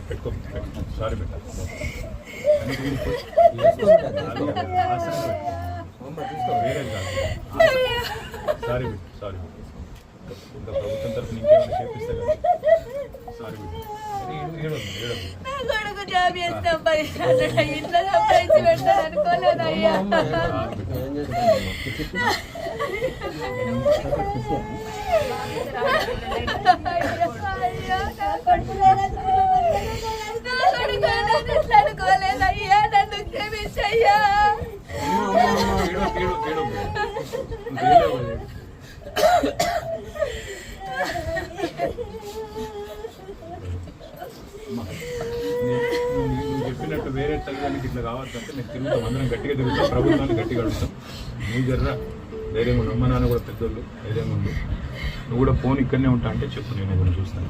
పెట్టుకో సారీ పెట్ట వేరే కాదు సారీ పెట్టు సారీ ఇంకా ప్రభుత్వం తరఫున ఇంకేమైనా చేపిస్తే కదా సారీ పెట్టు జాబ్ చేస్తాం 10 ఇంట్లో సంపాదించి పెడతాను అనుకోలేదయ్యా. అనుకోలేదయ్యా, నన్ను క్షమించయ్యా. నువ్వు చెప్పినట్టు వేరే తల్లిదండ్రులకి ఇట్లా కావాలంటే నేను తిరుగుతాం, అందరం గట్టిగా తిరుగుతాం, ప్రభుత్వాన్ని గట్టిగా అడుగుతాం. నువ్వు జర్రా ధైర్యంగా ఉండు, అమ్మ నాన్న కూడా పెద్దోళ్ళు ధైర్యంగా ఉండు. నువ్వు కూడా ఫోన్ ఇక్కడనే ఉంటా అంటే చెప్పు, నేను ఏదైనా చూస్తాను.